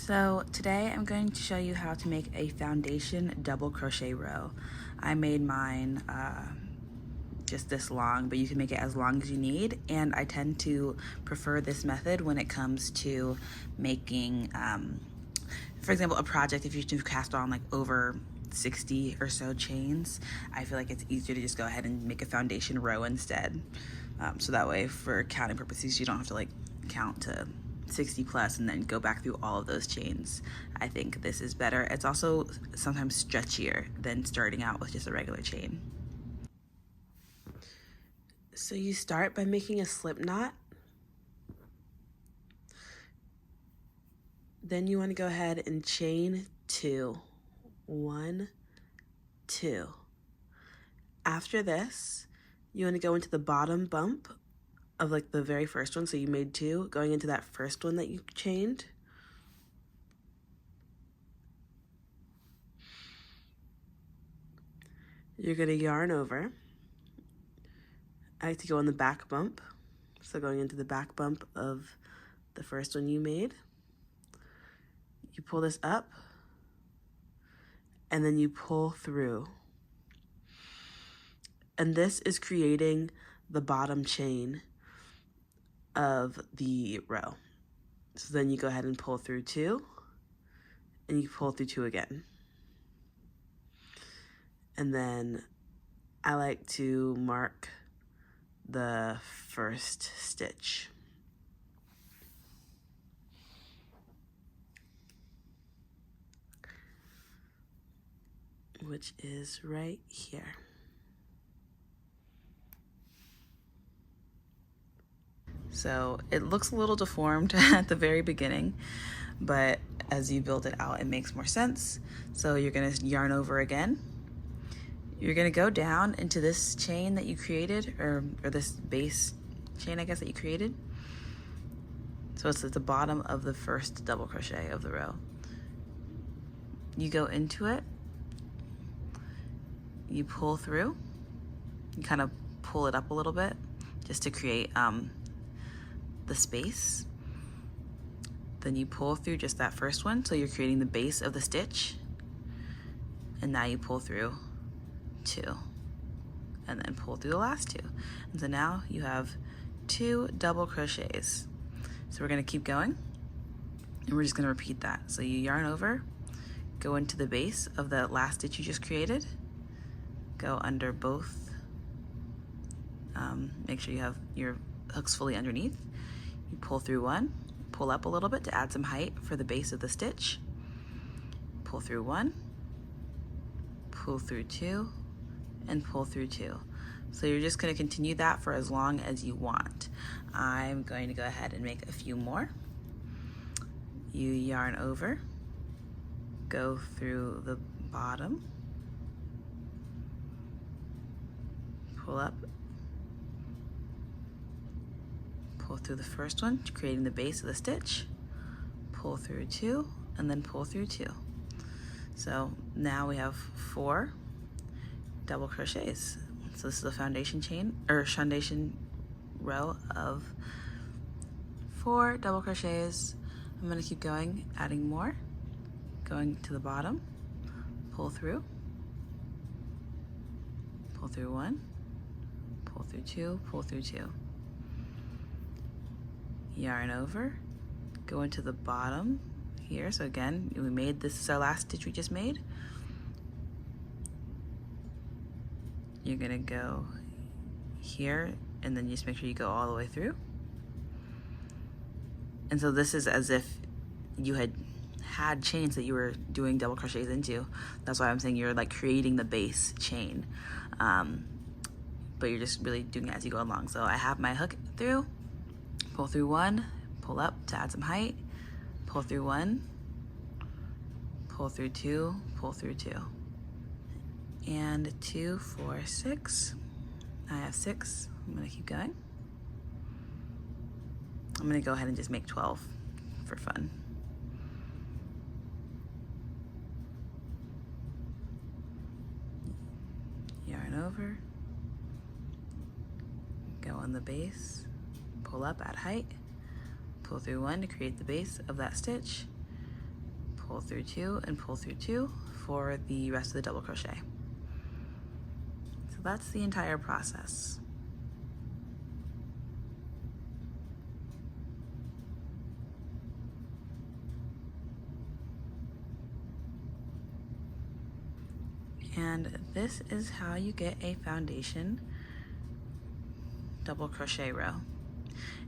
So today I'm going to show you how to make a foundation double crochet row. I made mine just this long, but you can make it as long as you need, and I tend to prefer this method when it comes to making, for example, a project. If you cast on like over 60 or so chains, I feel like it's easier to just go ahead and make a foundation row instead. So that way, for counting purposes, you don't have to like count to 60 plus and then go back through all of those chains. I think this is better. It's also sometimes stretchier than starting out with just a regular chain. So you start by making a slip knot. Then you want to go ahead and chain 2. 1, 2. After this, you want to go into the bottom bump of like the very first one. So you made 2, going into that first one that you chained. You're going to yarn over. I like to go on the back bump. So going into the back bump of the first one you made. You pull this up, and then you pull through. And this is creating the bottom chain of the row. So then you go ahead and pull through 2, and you pull through 2 again. And then I like to mark the first stitch. Which is right here. So it looks a little deformed at the very beginning, but as you build it out, it makes more sense. So you're gonna yarn over again. You're gonna go down into this chain that you created, or this base chain, I guess, that you created. So it's at the bottom of the first double crochet of the row. You go into it, you pull through, you kind of pull it up a little bit just to create the space. Then you pull through just that first one, so you're creating the base of the stitch, and now you pull through 2 and then pull through the last 2, and so now you have 2 double crochets. So we're going to keep going, and we're just going to repeat that. So you yarn over, go into the base of the last stitch you just created, go under both, make sure you have your hooks fully underneath. You pull through 1, pull up a little bit to add some height for the base of the stitch, pull through 1, pull through 2, and pull through 2. So you're just going to continue that for as long as you want. I'm going to go ahead and make a few more. You yarn over, go through the bottom, pull up, pull through the first one, creating the base of the stitch, pull through 2, and then pull through 2. So now we have 4 double crochets. So this is a foundation chain, or foundation row of 4 double crochets. I'm going to keep going, adding more, going to the bottom, pull through 1, pull through 2, pull through 2. Yarn over, go into the bottom here. So again, we made this is our last stitch we just made. You're gonna go here, and then just make sure you go all the way through. And so this is as if you had chains that you were doing double crochets into. That's why I'm saying you're like creating the base chain, but you're just really doing it as you go along. So I have my hook through, pull through 1, pull up to add some height, pull through 1, pull through 2, pull through 2, and 2, 4, 6. I have 6. I'm gonna keep going. I'm gonna go ahead and just make 12 for fun. Yarn over, go on the base, pull up, add height, pull through 1 to create the base of that stitch, pull through 2 and pull through 2 for the rest of the double crochet. So that's the entire process. And this is how you get a foundation double crochet row.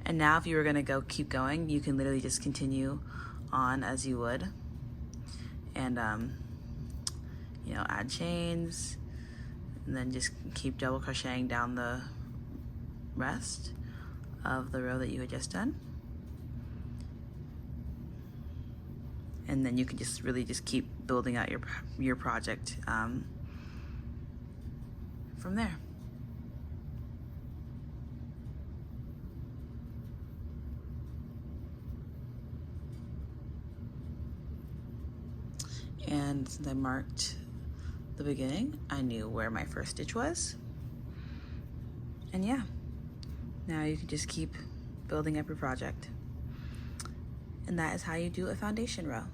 And now if you were going to keep going, you can literally just continue on as you would, and you know, add chains, and then just keep double crocheting down the rest of the row that you had just done. And then you can just really just keep building out your project from there. And since I marked the beginning, I knew where my first stitch was. And yeah, now you can just keep building up your project. And that is how you do a foundation row.